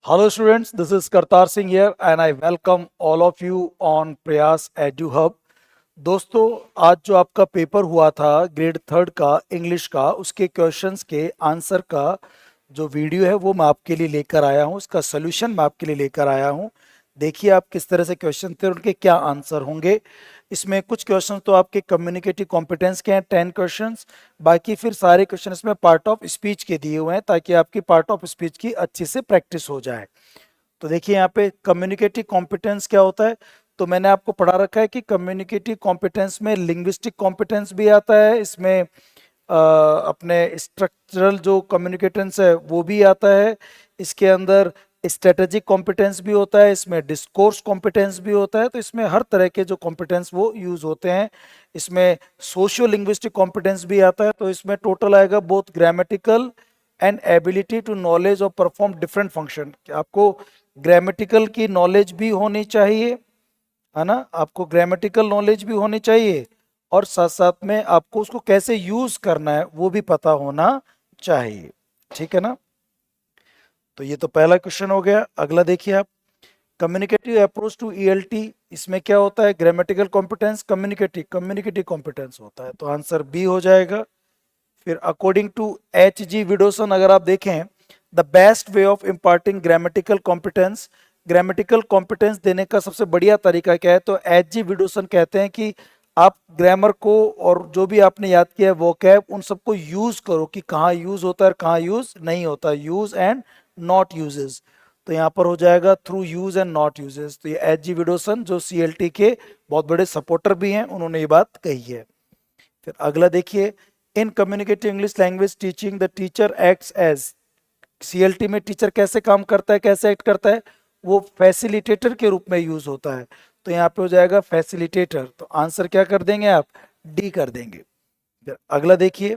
Hello students, this is Kartar Singh here and I welcome all of you on Prayas EduHub। दोस्तों, आज जो आपका paper हुआ था ग्रेड थर्ड का इंग्लिश का, उसके क्वेश्चंस के आंसर का जो वीडियो है वो मैं आपके लिए लेकर आया हूँ। उसका सोल्यूशन मैं आपके लिए लेकर आया हूँ। देखिए आप किस तरह से क्वेश्चन थे और उनके क्या आंसर होंगे। इसमें कुछ क्वेश्चन तो आपके कम्युनिकेटिव कॉम्पिटेंस के हैं 10 क्वेश्चंस, बाकी फिर सारे क्वेश्चन इसमें पार्ट ऑफ स्पीच के दिए हुए हैं ताकि आपकी पार्ट ऑफ स्पीच की अच्छे से प्रैक्टिस हो जाए। तो देखिए यहाँ पे कम्युनिकेटिव कॉम्पिटेंस क्या होता है। तो मैंने आपको पढ़ा रखा है कि कम्युनिकेटिव कॉम्पिटेंस में लिंग्विस्टिक कॉम्पिटेंस भी आता है, इसमें अपने स्ट्रक्चरल जो कम्युनिकेटेंस है वो भी आता है, इसके अंदर स्ट्रेटेजिक कॉम्पिटेंस भी होता है, इसमें डिस्कोर्स कॉम्पिटेंस भी होता है। तो इसमें हर तरह के जो कॉम्पिटेंस वो यूज होते हैं। इसमें सोशियो लिंग्विस्टिक कॉम्पिटेंस भी आता है। तो इसमें टोटल आएगा both grammatical and ability to knowledge और परफॉर्म डिफरेंट फंक्शन। आपको ग्रामेटिकल की नॉलेज भी होनी चाहिए, है ना, आपको ग्रामेटिकल नॉलेज भी होनी चाहिए और साथ साथ में आपको उसको कैसे यूज करना है वो भी पता होना चाहिए। ठीक है ना। तो ये तो पहला क्वेश्चन हो गया। अगला देखिए आप, कम्युनिकेटिव अप्रोच टू ईएलटी। इसमें क्या होता है, ग्रामेटिकल कॉम्पिटेंस, कम्युनिकेटिव कॉम्पिटेंस होता है। तो आंसर बी हो जाएगा। फिर अकॉर्डिंग टू एच जी विडोसन अगर आप देखें, the best way of imparting grammatical competence देने का सबसे बढ़िया तरीका क्या है। तो एच जी विडोसन कहते हैं कि आप ग्रामर को और जो भी आपने याद किया है वोकैब उन सबको यूज करो कि कहाँ यूज होता है और कहाँ यूज नहीं होता, यूज एंड नॉट यूजेस। तो यहाँ पर हो जाएगा through use and not uses. तो ये एच जी विडोसन जो सीएलटी के बहुत बड़े सपोर्टर भी हैं, उन्होंने ये बात कही है। फिर अगला देखिए, in communicative English language teaching the teacher acts as. CLT में टीचर कैसे काम करता है, कैसे एक्ट करता है, वो फैसिलिटेटर के रूप में यूज होता है। तो यहाँ पे हो जाएगा फैसिलिटेटर। तो आंसर क्या कर देंगे आप, डी कर देंगे। फिर अगला देखिए,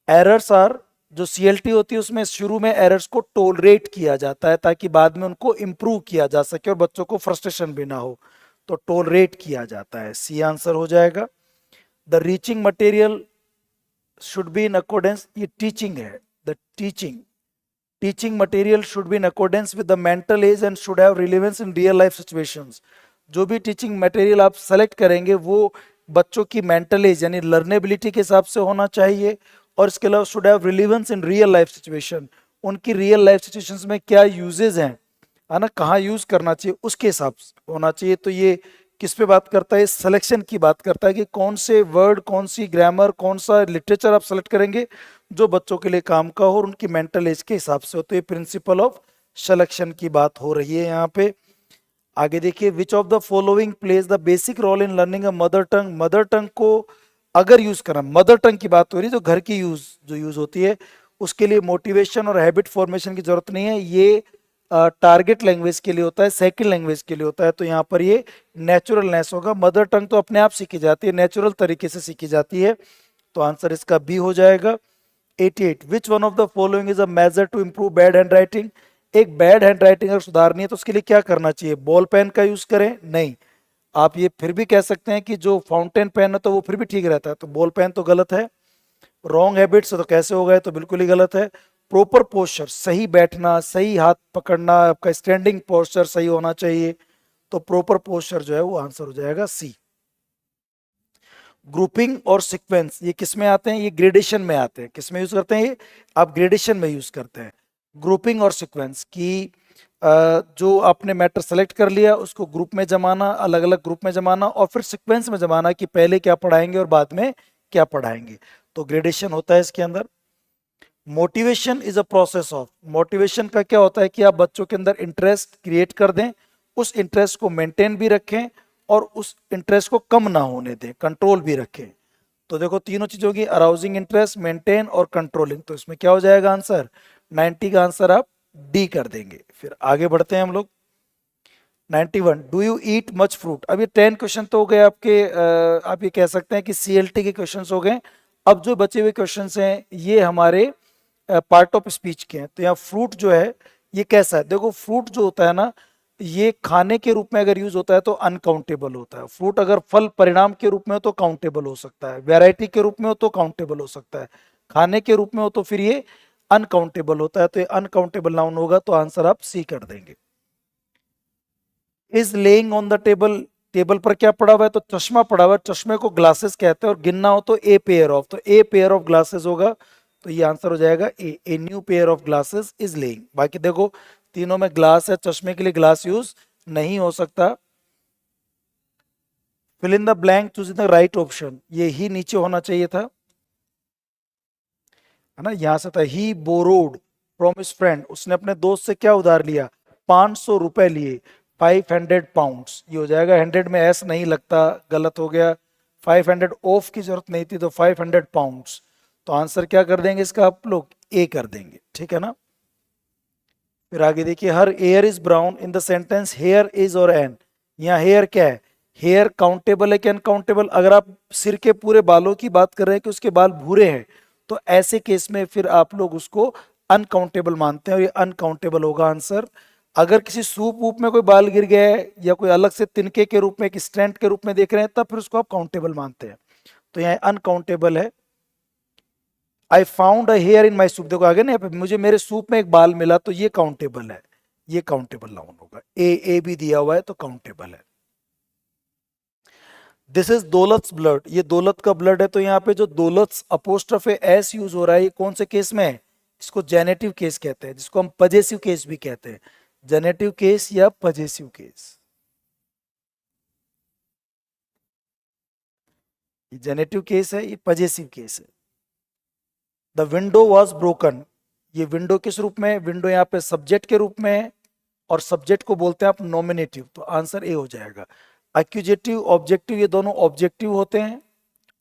एरर्स आर, जो सीएलटी होती है उसमें शुरू में एरर्स को टोलरेट किया जाता है ताकि बाद में उनको इम्प्रूव किया जा सके और बच्चों को फ्रस्ट्रेशन भी ना हो। तो टोलरेट किया जाता है, सी आंसर हो जाएगा। The reaching material should be in accordance, ये टीचिंग है, the teaching material should be in accordance with the mental as and should have relevance in real life situations. जो भी टीचिंग मटेरियल आप select करेंगे वो बच्चों की मेंटल एज यानी लर्नेबिलिटी के हिसाब से होना चाहिए और इसके अलावा should have relevance in real life situation, उनकी रियल लाइफ सिचुएशंस में क्या यूजेज हैं, है ना, कहाँ यूज करना चाहिए उसके हिसाब से होना चाहिए। तो ये किस पे बात करता है, सिलेक्शन की बात करता है कि कौन से वर्ड, कौन सी ग्रामर, कौन सा लिटरेचर आप सेलेक्ट करेंगे जो बच्चों के लिए काम का हो और उनकी मेंटल एज के हिसाब से हो। तो ये प्रिंसिपल ऑफ सिलेक्शन की बात हो रही है यहाँ पे। आगे देखिए, which of the following plays the basic role in learning a mother tongue. Mother tongue को अगर यूज करना, मदर टंग की बात हो रही है जो घर की यूज होती है, उसके लिए मोटिवेशन और हैबिट फॉर्मेशन की जरूरत नहीं है। ये टारगेट लैंग्वेज के लिए होता है, सेकंड लैंग्वेज के लिए होता है। तो यहाँ पर ये नेचुरलनेस होगा। मदर टंग तो अपने आप सीखी जाती है, नेचुरल तरीके से सीखी जाती है। तो आंसर इसका बी हो जाएगा। 88, which one of the following is a measure to improve bad hand writing. एक बैड हैंड राइटिंग अगर सुधारनी है तो उसके लिए क्या करना चाहिए, बॉल पेन का यूज करें, नहीं। आप ये फिर भी कह सकते हैं कि जो फाउंटेन पेन है तो वो फिर भी ठीक रहता है, तो बॉल पेन तो गलत है। रॉन्ग हैबिट से तो कैसे हो गए, तो बिल्कुल ही गलत है। प्रॉपर पोस्चर, सही बैठना, सही हाथ पकड़ना, आपका स्टैंडिंग पोस्चर सही होना चाहिए। तो प्रॉपर पोस्चर जो है वो आंसर हो जाएगा सी। ग्रुपिंग और सीक्वेंस ये किस में आते हैं, ये ग्रेडेशन में आते हैं। किस में यूज करते हैं ये, आप ग्रेडेशन में यूज करते हैं। ग्रुपिंग और सीक्वेंस की जो आपने मैटर सेलेक्ट कर लिया उसको ग्रुप में जमाना, अलग अलग ग्रुप में जमाना और फिर सीक्वेंस में जमाना कि पहले क्या पढ़ाएंगे और बाद में क्या पढ़ाएंगे। तो ग्रेडेशन होता है इसके अंदर। Motivation is a process of, motivation का क्या होता है कि आप बच्चों के अंदर इंटरेस्ट क्रिएट कर दें, उस इंटरेस्ट को मेंटेन भी रखें और उस इंटरेस्ट को कम ना होने दें, कंट्रोल भी रखें। तो देखो तीनों चीजों की, अराउजिंग इंटरेस्ट, मेंटेन और कंट्रोलिंग। तो इसमें क्या हो जाएगा आंसर, 90 का आंसर आप डी कर देंगे। फिर आगे बढ़ते हैं हम लोग। 91, do you eat much fruit. अब ये 10 क्वेश्चन तो हो गए आपके, आप ये कह सकते हैं कि सीएलटी के क्वेश्चन हो गए। अब जो बचे हुए क्वेश्चन हैं ये हमारे पार्ट ऑफ स्पीच के हैं। तो यहाँ फ्रूट जो है ये कैसा है, देखो फ्रूट जो होता है ना, ये खाने के रूप में अगर यूज होता है तो अनकाउंटेबल होता है। फ्रूट अगर फल परिणाम के रूप में हो तो काउंटेबल हो सकता है, वैरायटी के रूप में हो तो काउंटेबल हो सकता है, खाने के रूप में हो तो फिर ये अनकाउंटेबल होता है, तो ये अनकाउंटेबल नाउन होगा, तो आंसर आप सी कर देंगे। Is laying on the table, table पर क्या पड़ा हुआ है, तो चश्मा पड़ा हुआ है, चश्मे को ग्लासेस कहते हैं, और गिनना हो तो ए पेयर ऑफ, तो ए पेयर ऑफ ग्लासेस होगा, तो ये आंसर हो जाएगा a new pair of glasses is laying. बाकी देखो तीनों में ग्लास है, चश्मे के लिए ग्लास यूज नहीं हो सकता। Fill in the blank, choose the right option, ये ही नीचे होना चाहिए था, है ना, यहां से था। ही बोरोड फ्रॉम हिज फ्रेंड, उसने अपने दोस्त से क्या उधार लिया, 500 रुपए लिए, 500 पाउंड्स, ये हो जाएगा, 100 में एस नहीं लगता, गलत हो गया, 500 ऑफ की जरूरत नहीं थी, तो 500 पाउंड्स, तो आंसर क्या कर देंगे इसका आप लोग, ए कर देंगे, ठीक है ना। फिर आगे देखिए, her hair is brown in the sentence hair is और एन, यहाँ हेयर क्या है, हेयर काउंटेबल है कि अनकाउंटेबल, अगर आप सिर के पूरे बालों की बात कर रहे हैं कि उसके बाल भूरे हैं, तो ऐसे केस में फिर आप लोग उसको अनकाउंटेबल मानते हैं, और ये अनकाउंटेबल होगा आंसर। अगर किसी सूप वूप में कोई बाल गिर गया है, या कोई अलग से तिनके के रूप में, एक स्ट्रैंड के रूप में देख रहे हैं, तब फिर उसको आप काउंटेबल मानते हैं, तो यहाँ अनकाउंटेबल है। I found a here in my soup, देखो आगे ना, यहाँ पे मुझे मेरे सूप में एक बाल मिला, तो ये काउंटेबल है, ये काउंटेबल नाउन होगा, ए भी दिया हुआ है तो काउंटेबल है। दिस इज दौलत्स ब्लड, ये दौलत का ब्लड है, तो यहाँ पे जो दौलत्स अपोस्ट्रोफ एस यूज हो रहा है, ये कौन से केस में है, इसको जेनेटिव केस कहते हैं, जिसको हम पजेसिव केस भी कहते हैं, जेनेटिव केस या पजेसिव केस, ये जेनेटिव केस है, ये पजेसिव केस है। द विंडो वॉज ब्रोकन, ये विंडो किस रूप में है, विंडो यहाँ पे सब्जेक्ट के रूप में है, और सब्जेक्ट को बोलते हैं आप नॉमिनेटिव, तो आंसर ए हो जाएगा। एक्यूजेटिव ऑब्जेक्टिव ये दोनों ऑब्जेक्टिव होते हैं,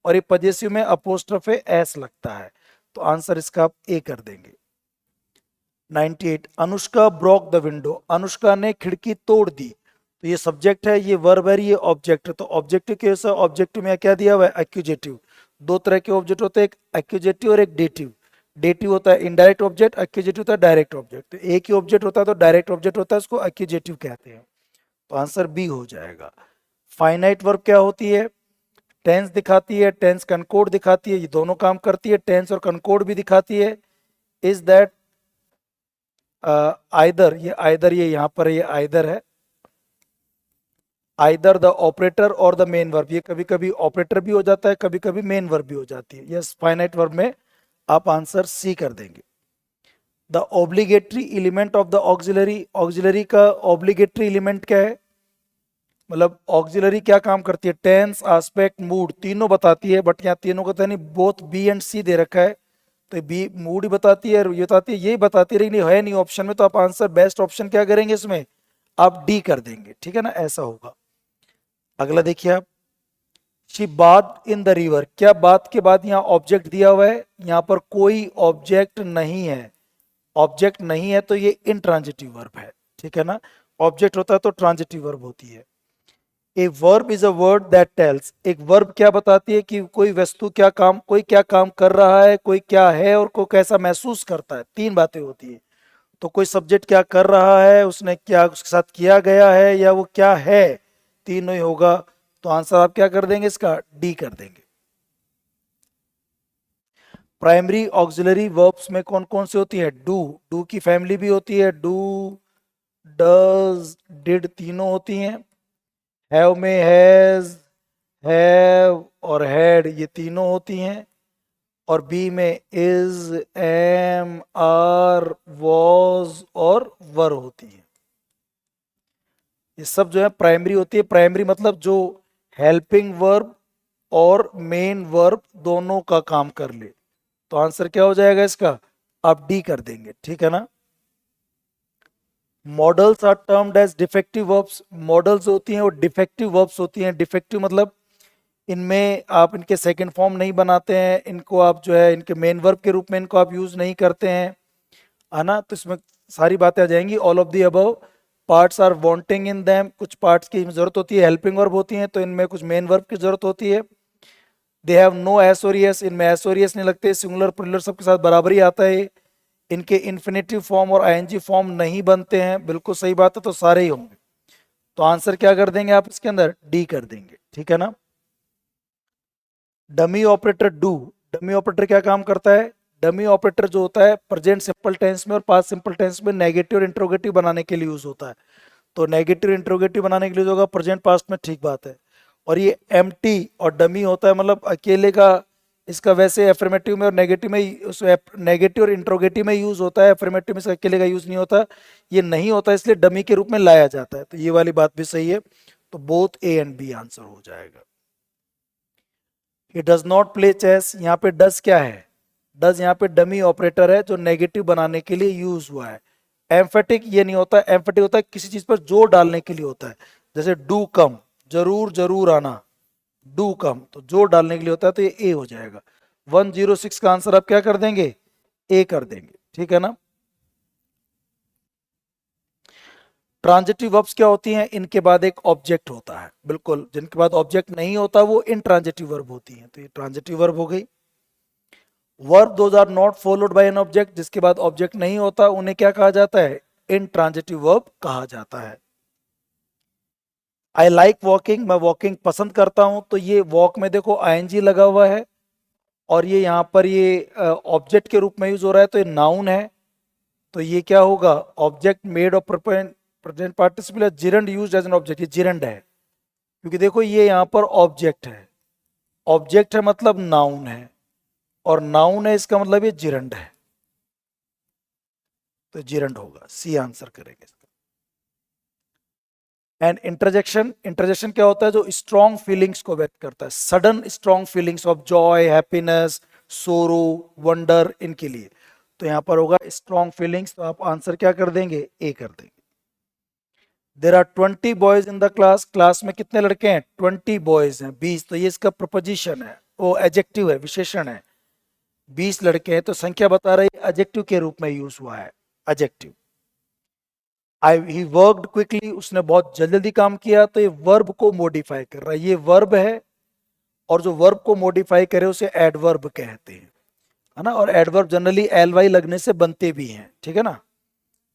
और ये पजेसिव में अपोस्ट्रोफे एस लगता है, तो आंसर इसका आप ए कर देंगे। 98, Anushka broke the window, Anushka ने खिड़की तोड़ दी, तो ये सब्जेक्ट है, ये वर्ब है, ये ऑब्जेक्ट है, तो ऑब्जेक्टिव केस है, ऑब्जेक्टिव में क्या दिया हुआ है, एक्यूजेटिव। दो तरह के ऑब्जेक्ट होते हैं, एक एक्यूजेटिव और एक डेटिव। डेटिव होता है इनडायरेक्ट ऑब्जेक्ट, एक्यूजेटिव होता है डायरेक्ट ऑब्जेक्ट, तो एक ही ऑब्जेक्ट होता है तो डायरेक्ट ऑब्जेक्ट होता है, उसको एक्यूजेटिव कहते हैं, तो आंसर बी हो जाएगा। फाइनाइट वर्ब क्या होती है, टेंस दिखाती है, टेंस कनकोड दिखाती है, ये दोनों काम करती है, टेंस और कनकोड भी दिखाती है। इज दैट आइदर, ये आइदर, ये यहां पर ये आइदर है, आइदर द ऑपरेटर और द मेन वर्ब, ये कभी कभी ऑपरेटर भी हो जाता है, कभी कभी मेन वर्ब भी हो जाती है, यस फाइनाइट वर्ब में आप आंसर सी कर देंगे। The obligatory element of the auxiliary, auxiliary का ऑब्लिगेटरी एलिमेंट क्या है, मतलब ऑक्सिलरी क्या काम करती है, टेंस, एस्पेक्ट, मूड, तीनों बताती है, बट यहाँ तीनों का तो नहीं, बोथ बी एंड सी दे रखा है, तो बी मूड ही बताती है, ये बताती है, ये बताती है, लेकिन है नहीं ऑप्शन में, तो आप आंसर बेस्ट ऑप्शन क्या करेंगे इसमें, आप डी कर देंगे, ठीक है ना, ऐसा होगा। अगला देखिए आप, she bath in the river, क्या बात के बाद यहाँ ऑब्जेक्ट दिया हुआ है, यहाँ पर कोई ऑब्जेक्ट नहीं है, ऑब्जेक्ट नहीं है तो ये इंट्रांजिटिव वर्ब है, ठीक है ना, ऑब्जेक्ट होता है तो ट्रांजिटिव वर्ब होती है। A verb is a word that tells, एक वर्ब क्या बताती है कि कोई वस्तु क्या काम, कोई क्या काम कर रहा है, कोई क्या है, और कोई कैसा महसूस करता है, तीन बातें होती है। तो कोई सब्जेक्ट क्या कर रहा है, उसने क्या उसके साथ किया गया है, या वो क्या है, तीनों ही होगा, तो आंसर आप क्या कर देंगे इसका, डी कर देंगे। प्राइमरी ऑक्सिलरी वर्ब्स में कौन कौन सी होती है, डू, डू की फैमिली भी होती है, डू, डज, डिड, तीनों होती हैं। हैव में हैज, हैव और हैड, ये तीनों होती हैं। और बी में इज, एम, आर, वॉज और वर होती है। ये सब जो है प्राइमरी होती है, प्राइमरी मतलब जो हेल्पिंग वर्ब और मेन वर्ब दोनों का काम कर ले, तो आंसर क्या हो जाएगा इसका, आप डी कर देंगे, ठीक है ना। Modals are termed as defective verbs, modals होती हैं वो डिफेक्टिव वर्ब्स होती हैं, डिफेक्टिव मतलब इनमें आप इनके सेकंड फॉर्म नहीं बनाते हैं, इनको आप जो है इनके मेन वर्ब के रूप में इनको आप यूज नहीं करते हैं, है ना, तो इसमें सारी बातें आ जाएंगी, all of the above, parts are wanting in them, कुछ पार्ट्स की जरूरत होती है, हेल्पिंग वर्ब होती हैं तो इनमें कुछ मेन वर्ब की जरूरत होती है। दे हैव नो एस और एस, इनमें एस और एस नहीं लगते, सिंगुलर प्लूरल सबके साथ बराबर ही आता है। इनके इन्फिनेटिव फॉर्म और आईएनजी फॉर्म नहीं बनते हैं, बिल्कुल सही बात है, तो सारे ही होंगे, तो आंसर क्या कर देंगे आप इसके अंदर, डी कर देंगे, ठीक है ना। Dummy operator do, dummy operator क्या काम करता है, डमी ऑपरेटर जो होता है प्रेजेंट सिंपल टेंस में और पास्ट सिंपल टेंस में नेगेटिव और इंट्रोगेटिव बनाने के लिए यूज होता है। तो नेगेटिव इंट्रोगेटिव बनाने के लिए जो होगा प्रेजेंट पास्ट में, ठीक बात है। और ये एम्प्टी और डमी होता है मतलब अकेले का, इसका वैसे एफर्मेटिव में और नेगेटिव में नेगेटिव और इंट्रोगेटिव में यूज होता है, एफर्मेटिव में इसका अकेले का यूज नहीं होता, ये नहीं होता इसलिए डमी के रूप में लाया जाता है। तो ये वाली बात भी सही है, तो both A and B answer हो जाएगा। He does not play chess, यहाँ पे डज क्या है, डज यहाँ पे डमी ऑपरेटर है जो नेगेटिव बनाने के लिए यूज हुआ है। एम्फेटिक ये नहीं होता, एम्फेटिक होता है किसी चीज पर जोर डालने के लिए होता है, जैसे डू कम, जरूर जरूर आना, डू कम तो जोर डालने के लिए होता है, तो ये ए हो जाएगा। 106 का आंसर आप क्या कर देंगे, ए कर देंगे, ठीक है ना। ट्रांजिटिव वर्ब्स क्या होती हैं, इनके बाद एक ऑब्जेक्ट होता है, बिल्कुल जिनके बाद ऑब्जेक्ट नहीं होता वो इनट्रांजिटिव वर्ब होती हैं, तो ये ट्रांजिटिव वर्ब हो गई। Verb those are not followed by an object, जिसके बाद ऑब्जेक्ट नहीं होता उन्हें क्या कहा जाता है, इनट्रांजिटिव वर्ब कहा जाता है। आई लाइक वॉकिंग, मैं वॉकिंग पसंद करता हूं, तो ये वॉक में देखो आईएनजी लगा हुआ है और ये यहाँ पर ये ऑब्जेक्ट के रूप में यूज हो रहा है, तो ये नाउन है, तो ये क्या होगा, object made of present participle gerund used as an object, ये जिरंड है क्योंकि देखो ये यहाँ पर ऑब्जेक्ट है, ऑब्जेक्ट है मतलब नाउन है, और नाउन है इसका मतलब ये जिरंड है, तो जिरंड होगा, सी आंसर करेंगे इसका। एंड इंटरजेक्शन, इंटरजेक्शन क्या होता है, जो स्ट्रॉन्ग फीलिंग्स को व्यक्त करता है, sudden strong feelings of Joy, happiness, सोरो, वंडर, इनके लिए, तो यहां पर होगा स्ट्रॉन्ग फीलिंग्स, तो आप आंसर क्या कर देंगे, ए कर देंगे। There are 20 boys in the class, class में कितने लड़के हैं, 20 बॉयज हैं, 20, तो ये इसका प्रपोजिशन है, वो एडजेक्टिव है, विशेषण है, 20 लड़के हैं, तो संख्या बता रही है, एडजेक्टिव के रूप में यूज हुआ है, adjective. I he worked quickly, उसने बहुत जल्दी काम किया, तो ये वर्ब को मॉडिफाई कर रहा है, ये वर्ब है, और जो वर्ब को मॉडिफाई करे उसे एडवर्ब कहते हैं, है ना, और एडवर्ब जनरली एल वाई लगने से बनते भी हैं, ठीक है ना,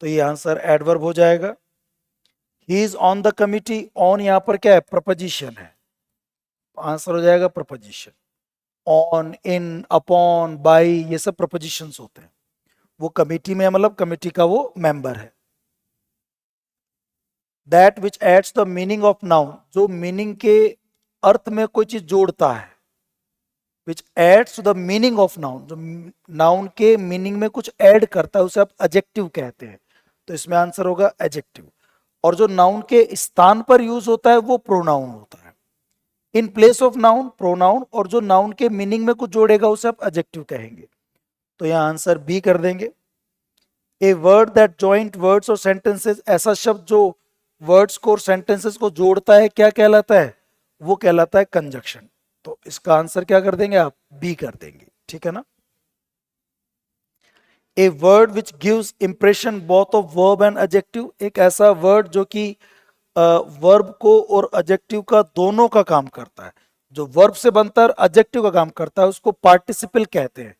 तो ये आंसर एडवर्ब हो जाएगा। He is on the committee, on यहाँ पर क्या है, प्रपोजिशन है, आंसर हो जाएगा preposition. On, in, upon, by, ये सब प्रपोजिशंस होते हैं, वो कमिटी में मतलब कमिटी का वो मेंबर है। That which adds the meaning of noun, जो मीनिंग के अर्थ में कोई चीज जोड़ता है, which adds to the meaning of noun, जो नाउन के मीनिंग में कुछ ऐड करता है उसे आप एडजेक्टिव कहते हैं, तो इसमें आंसर होगा एडजेक्टिव। और जो नाउन के स्थान पर यूज होता है वो प्रोनाउन होता है, in place of noun pronoun, और जो नाउन के मीनिंग में कुछ जोड़ेगा उसे आप एडजेक्टिव कहेंगे, तो यहां आंसर बी कर देंगे। ए वर्ड दैट जॉइंट वर्ड्स और सेंटेंसेस, ऐसा शब्द जो वर्ड्स को और सेंटेंसेस को जोड़ता है क्या कहलाता है, वो कहलाता है कंजक्शन, तो इसका आंसर क्या कर देंगे आप, बी कर देंगे, ठीक है ना। A word which gives impression both of verb and adjective, एक ऐसा वर्ड जो कि वर्ब को और एडजेक्टिव का दोनों का काम करता है, जो वर्ब से बनता है और एडजेक्टिव का काम करता है उसको पार्टिसिपल कहते हैं।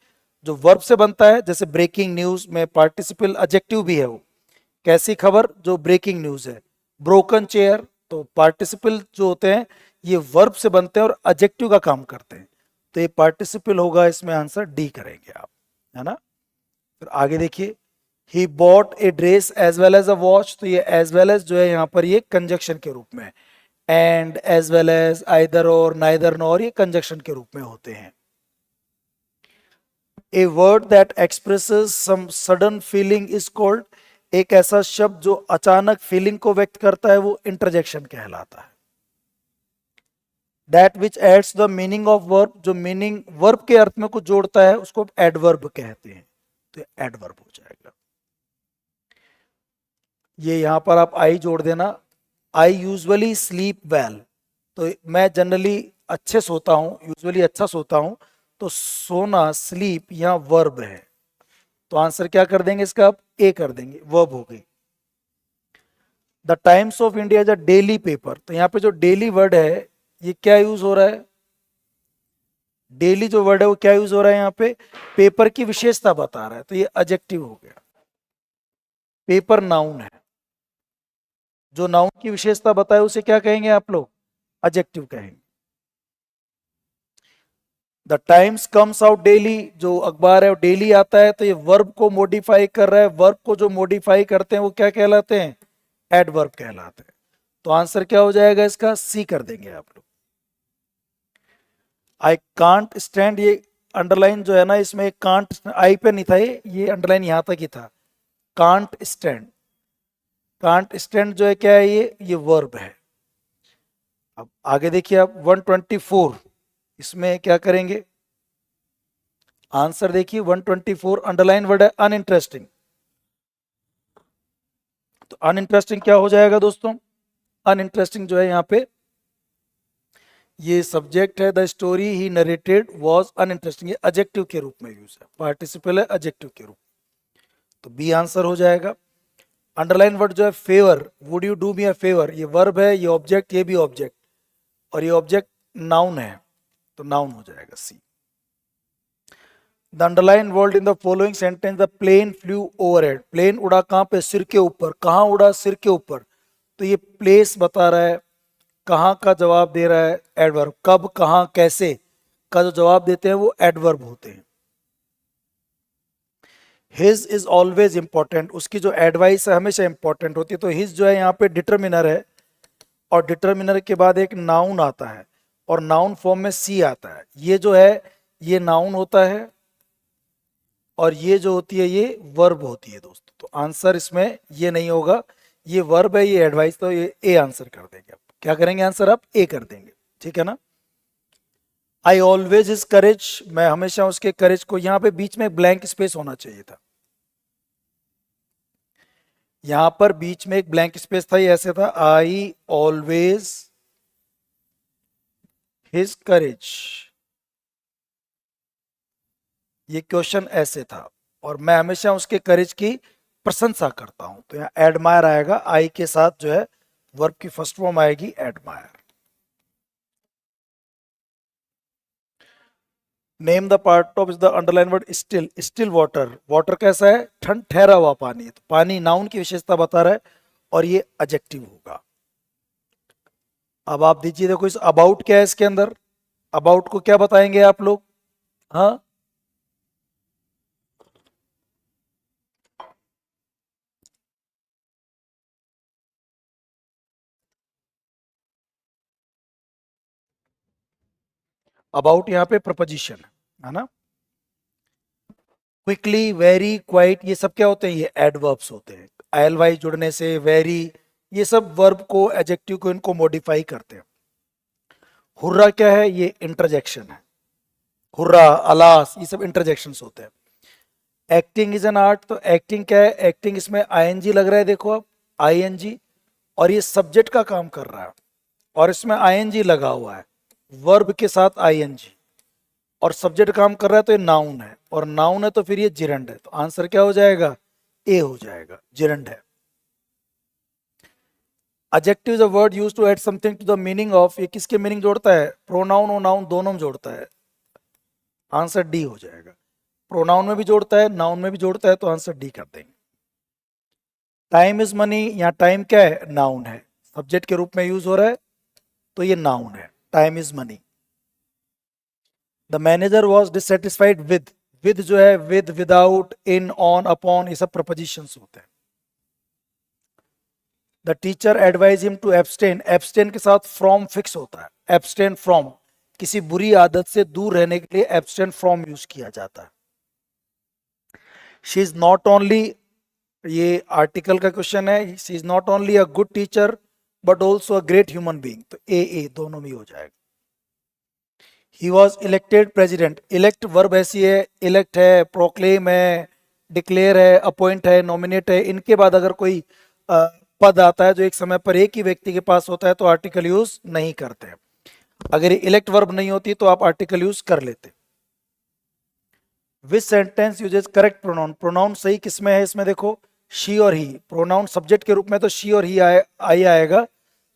जो वर्ब से बनता है, जैसे ब्रेकिंग न्यूज में पार्टिसिपल एडजेक्टिव भी है, वो कैसी खबर, जो ब्रेकिंग न्यूज है। ब्रोकन चेयर, तो पार्टिसिपल जो होते हैं ये वर्ब से बनते हैं और एडजेक्टिव का काम करते हैं, तो ये पार्टिसिपल होगा, इसमें आंसर डी करेंगे आप, है ना। फिर आगे देखिए, he bought a dress as well as a watch, तो ये एज वेल एज जो है यहाँ पर ये कंजक्शन के रूप में, and as well as, either or, neither nor, ये कंजक्शन के रूप में होते हैं। A word that expresses some sudden feeling is called, एक ऐसा शब्द जो अचानक फीलिंग को व्यक्त करता है वो इंटरजेक्शन कहलाता है। That which adds the meaning of verb, जो मीनिंग वर्ब के अर्थ में कुछ जोड़ता है उसको एडवर्ब कहते हैं, तो एडवर्ब हो जाएगा। ये यहां पर आप आई जोड़ देना, आई यूजुअली स्लीप वेल, तो मैं जनरली अच्छे सोता हूं, यूजुअली अच्छा सोता हूं, तो सोना स्लीप यहां वर्ब है, तो आंसर क्या कर देंगे इसका, आप ए कर देंगे, वर्ब हो गई। The times of India is a daily paper, तो यहाँ पे जो डेली वर्ड है ये क्या यूज हो रहा है, डेली जो वर्ड है वो क्या यूज हो रहा है यहाँ पे, पेपर की विशेषता बता रहा है, तो ये एडजेक्टिव हो गया। पेपर नाउन है, जो नाउन की विशेषता बताए उसे क्या कहेंगे आप लोग, एडजेक्टिव कहेंगे। The times comes out daily, जो अखबार है वो डेली आता है, तो ये वर्ब को मॉडिफाई कर रहा है। वर्ब को जो मॉडिफाई करते हैं वो क्या कहलाते हैं? एडवर्ब कहलाते हैं। तो आंसर क्या हो जाएगा इसका? सी कर देंगे आप लोग। आई कांट स्टैंड, ये अंडरलाइन जो है ना, इसमें कांट आई पे नहीं था, ये अंडरलाइन यहां तक ही था। कांट स्टैंड, कांट स्टैंड जो है क्या है? ये वर्ब है। अब आगे देखिए आप 124, इसमें क्या करेंगे? आंसर देखिए 124, अंडरलाइन वर्ड है अनइंटरेस्टिंग। तो अनइंटरेस्टिंग क्या हो जाएगा दोस्तों? अनइंटरेस्टिंग जो है यहाँ पे, ये सब्जेक्ट है, the story he narrated was uninteresting, ये एडजेक्टिव के रूप में यूज है, पार्टिसिपल है एडजेक्टिव के रूप। तो बी आंसर हो जाएगा। अंडरलाइन वर्ड जो है favour, would you do me a favour, ये वर्ब है, ये ऑब्जेक्ट, ये भी ऑब्जेक्ट, और ये ऑब्जेक्ट नाउन है, तो नाउन हो जाएगा C. The underline word in the following sentence, the plane flew overhead, plane उड़ा कहाँ पे? सिर के ऊपर। कहाँ उड़ा? सिर के ऊपर। तो ये प्लेस बता रहा है, कहाँ का जवाब दे रहा है? एडवर्ब। कब, कहाँ, कैसे का जो जवाब देते हैं वो एडवर्ब होते हैं। हिज इज ऑलवेज इंपॉर्टेंट, उसकी जो एडवाइस है हमेशा इंपॉर्टेंट होती है। तो हिज जो है यहाँ पे डिटर्मिनर है, और डिटर्मिनर के बाद एक नाउन आता है, और नाउन फॉर्म में सी आता है। ये जो है ये नाउन होता है, और ये जो होती है ये वर्ब होती है दोस्तों। तो आंसर इसमें ये नहीं होगा, ये वर्ब है, ये एडवाइस, तो ये ए आंसर कर देंगे। आप क्या करेंगे? आंसर आप ए कर देंगे, ठीक है ना। आई ऑलवेज इज करेज, मैं हमेशा उसके करेज को, यहां पे बीच में ब्लैंक स्पेस होना चाहिए था, यहां पर बीच में एक ब्लैंक स्पेस था, ये ऐसे था, आई ऑलवेज हिज करेज, ये क्वेश्चन ऐसे था, और मैं हमेशा उसके करेज की प्रशंसा करता हूं। तो यहाँ एडमायर आएगा, आई के साथ जो है वर्ब की फर्स्ट फॉर्म आएगी admire. Name the part of is the underline word still, still water, water कैसा है? ठंड, ठहरा हुआ पानी। तो पानी नाउन की विशेषता बता रहा है, और ये एडजेक्टिव होगा। अब आप दीजिए, देखो इस अबाउट क्या है इसके अंदर? अबाउट को क्या बताएंगे आप लोग? हाँ, अबाउट यहाँ पे प्रपोजिशन है ना। क्विकली, वेरी, क्वाइट, ये सब क्या होते हैं? ये एडवर्ब्स होते हैं। आयल वाई जुड़ने से, वेरी, ये सब वर्ब को, एडजेक्टिव को, इनको मॉडिफाई करते हैं। हुर्रा क्या है? ये इंटरजेक्शन है। हुर्रा, अलास, ये सब इंटरजेक्शंस होते हैं। एक्टिंग इज एन आर्ट, तो एक्टिंग क्या है? एक्टिंग, इसमें आईएनजी लग रहा है, देखो आप, आईएनजी, और ये सब्जेक्ट का काम कर रहा है, और इसमें आईएनजी लगा हुआ है, वर्ब के साथ आईएनजी, और सब्जेक्ट काम कर रहा है, तो ये नाउन है, और नाउन है तो फिर ये जिरंड है। तो आंसर क्या हो जाएगा? ए हो जाएगा, जिरंड है। Adjective is a word used to add something to the meaning of, ये किसके मीनिंग जोड़ता है? प्रोनाउन और नाउन दोनों में जोड़ता है। आंसर डी हो जाएगा। प्रोनाउन में भी जोड़ता है, नाउन में भी जोड़ता है, तो आंसर डी कर देंगे। टाइम इज मनी, यहाँ टाइम क्या है? नाउन है, सब्जेक्ट के रूप में यूज हो रहा है, तो ये नाउन है, time is money. The manager was dissatisfied with जो है with, without, in, on, upon, ये सब प्रपोजिशंस होते हैं। The teacher advise him to abstain, abstain के साथ फ्रॉम फिक्स होता है, एब्सटेन फ्रॉम, किसी बुरी आदत से दूर रहने के लिए एब्सटेन फ्रॉम यूज किया जाता है। शी इज नॉट ओनली, ये आर्टिकल का क्वेश्चन है, she is not only a good teacher but also a great human being, तो ए दोनों में हो जाएगा। He was elected president, elect verb ऐसी है, इलेक्ट है, प्रोक्लेम है, डिक्लेयर है, अपॉइंट है, नॉमिनेट है, इनके बाद अगर कोई पद आता है जो एक समय पर एक ही व्यक्ति के पास होता है, तो आर्टिकल यूज नहीं करते। अगर ये इलेक्ट वर्ब नहीं होती तो आप आर्टिकल यूज कर लेते। विच sentence uses correct pronoun, pronoun सही किसमें है? इसमें देखो, शी और ही, प्रोनाउन सब्जेक्ट के रूप में तो शी और ही आई आएगा,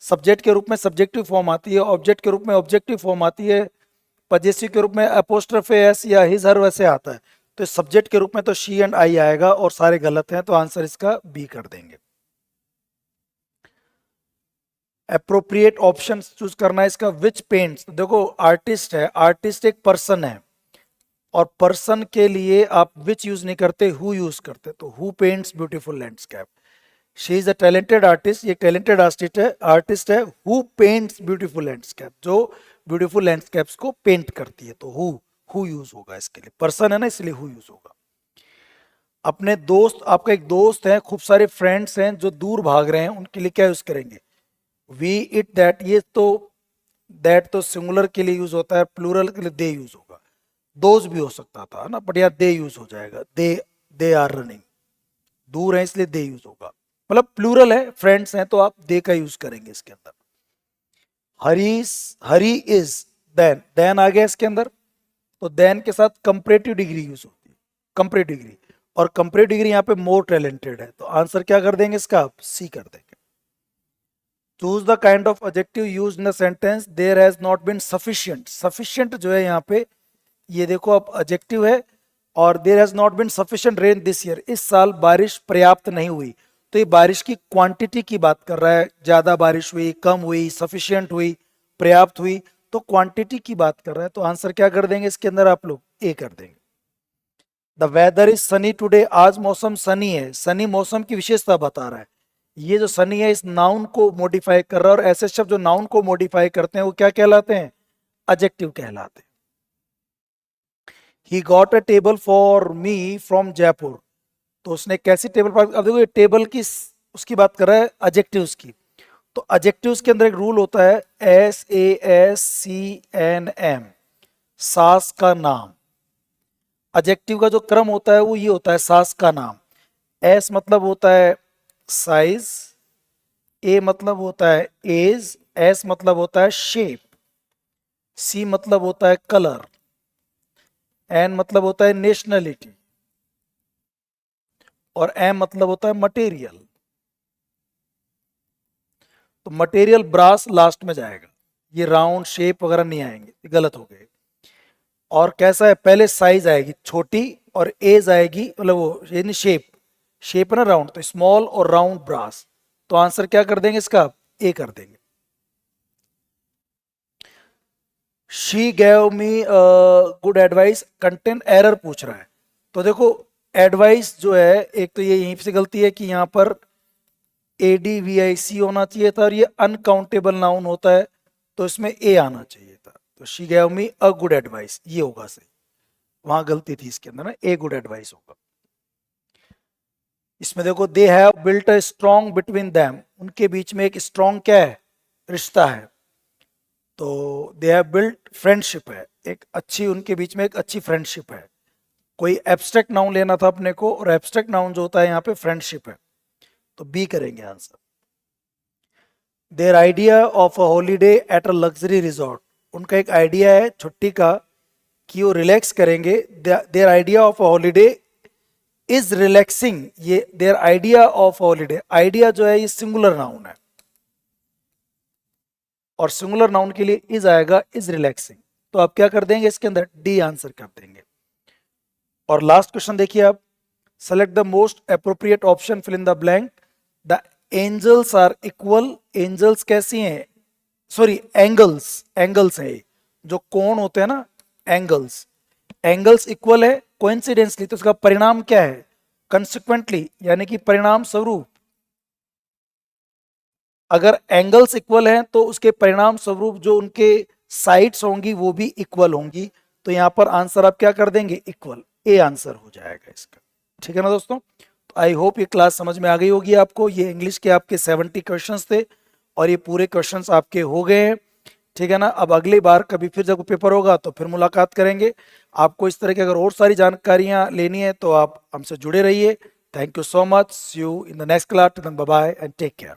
सब्जेक्ट के रूप में सब्जेक्टिव फॉर्म आती है, ऑब्जेक्ट के रूप में ऑब्जेक्टिव फॉर्म आती है, पजेसिव के रूप में अपोस्ट्रोफे एस या हिज हर वैसे आता है। तो सब्जेक्ट के रूप में तो शी एंड आई आएगा, और सारे गलत हैं, तो आंसर इसका बी कर देंगे। अप्रोप्रिएट ऑप्शन चूज करना है इसका। विच पेंट्स, देखो आर्टिस्ट है, आर्टिस्ट एक पर्सन है, और पर्सन के लिए आप विच यूज नहीं करते, हु यूज करते। तो who paints beautiful landscape, she is a talented artist, ये टैलेंटेड आर्टिस्ट है हु पेंट्स ब्यूटीफुल लैंडस्केप, जो ब्यूटीफुल लैंडस्केप्स को पेंट करती है। तो हु यूज होगा इसके लिए, पर्सन है ना इसलिए हु यूज होगा। अपने दोस्त, आपका एक दोस्त है, खूब सारे फ्रेंड्स हैं जो दूर भाग रहे हैं, उनके लिए क्या यूज करेंगे, वी इट दैट। ये तो दैट तो सिंगुलर के लिए यूज होता है, प्लूरल के लिए दे यूज होगा। दोज भी हो सकता था ना, बट यहाँ दे यूज हो जाएगा। दे आर रनिंग, दूर है इसलिए दे यूज होगा। मतलब प्लूरल है, फ्रेंड्स हैं तो आप दे का यूज करेंगे इसके अंदर। हरी इज, देन आ गया इसके अंदर, तो देन के साथ कंपैरेटिव डिग्री यूज होती है, कंपैरेटिव डिग्री। और कंपैरेटिव डिग्री यहाँ पे मोर टैलेंटेड है, तो आंसर क्या कर देंगे इसका, आप सी कर देंगे। Choose the kind of adjective use in a sentence there has not been sufficient. Sufficient जो है यहाँ पे, ये देखो अब एडजेक्टिव है, और there has not been sufficient rain this year, इस साल बारिश पर्याप्त नहीं हुई। तो ये बारिश की क्वांटिटी की बात कर रहा है, ज्यादा बारिश हुई, कम हुई, सफिशिएंट हुई, पर्याप्त हुई, तो क्वांटिटी की बात कर रहा है। तो आंसर क्या कर देंगे इसके अंदर आप लोग, ए कर देंगे। The weather is sunny today, आज मौसम सनी है, सनी मौसम की विशेषता बता रहा है। ये जो सनी है इस नाउन को मॉडिफाई कर रहा है, और ऐसे शब्द जो नाउन को मॉडिफाई करते हैं वो क्या कहलाते हैं, एडजेक्टिव कहलाते हैं। He got a table for me from Jaipur, तो उसने कैसी टेबल पर, अब देखो ये टेबल की उसकी बात कर रहा है, एडजेक्टिव्स की। तो एडजेक्टिव्स के अंदर एक रूल होता है, SASCNM, सास का नाम। एडजेक्टिव का जो क्रम होता है वो ये होता है, सास का नाम। एस मतलब होता है साइज, ए मतलब होता है एज, एस मतलब होता है शेप, सी मतलब होता है कलर, एन मतलब होता है नेशनलिटी, और एम मतलब होता है मटेरियल। तो मटेरियल ब्रास लास्ट में जाएगा, ये राउंड शेप वगैरह नहीं आएंगे, ये गलत हो गए। और कैसा है, पहले साइज आएगी छोटी, और एज आएगी, मतलब वो यानी शेप, शेप है ना राउंड, तो स्मॉल और राउंड ब्रास। तो आंसर क्या कर देंगे इसका, ए कर देंगे। She gave me good advice, content error पूछ रहा है। तो देखो एडवाइस जो है, एक तो ये यहीं से गलती है कि यहाँ पर ADVIC होना चाहिए था, और ये अनकाउंटेबल नाउन होता है, तो इसमें ए आना चाहिए था। तो she gave me a good advice, ये होगा सही, वहां गलती थी इसके अंदर ना, ए गुड एडवाइस होगा। इसमें देखो, they have built a strong between them, उनके बीच में एक स्ट्रॉन्ग क्या है, रिश्ता है। तो दे हैव बिल्ट फ्रेंडशिप है, एक अच्छी, उनके बीच में एक अच्छी फ्रेंडशिप है। कोई एब्स्ट्रैक्ट नाउन लेना था अपने को, और एब्स्ट्रैक्ट नाउन जो होता है यहाँ पे फ्रेंडशिप है, तो बी करेंगे answer. There idea of a holiday at a luxury resort, उनका एक आइडिया है छुट्टी का कि वो रिलैक्स करेंगे। Their idea of a holiday is relaxing, ये their idea of holiday, idea जो है ये सिंगुलर नाउन है, और सिंगुलर नाउन के लिए इज आएगा, इज रिलैक्सिंग। तो आप क्या कर देंगे इसके अंदर, डी आंसर कर देंगे। और लास्ट क्वेश्चन देखिए आप, select the most appropriate option, fill in the blank. The angels are equal, angels कैसी हैं, सॉरी एंगल्स, एंगल्स है जो कोण होते हैं ना, एंगल्स, एंगल्स इक्वल है। कोइंसिडेंसली तो इसका परिणाम क्या है, कंसिक्वेंटली, यानी कि परिणाम स्वरूप। अगर एंगल्स इक्वल हैं तो उसके परिणाम स्वरूप जो उनके साइड्स होंगी वो भी इक्वल होंगी। तो यहां पर आंसर आप क्या कर देंगे, इक्वल, ए आंसर हो जाएगा इसका। ठीक है ना दोस्तों, तो आई होप ये क्लास समझ में आ गई होगी आपको। ये इंग्लिश के आपके 70 क्वेश्चंस थे, और ये पूरे क्वेश्चंस आपके हो गए हैं। ठीक है ना, अब अगली बार कभी फिर जब पेपर होगा तो फिर मुलाकात करेंगे। आपको इस तरह की अगर और सारी जानकारियां लेनी है तो आप हमसे जुड़े रहिए। Thank you so much, see you in the next class, bye bye and take care.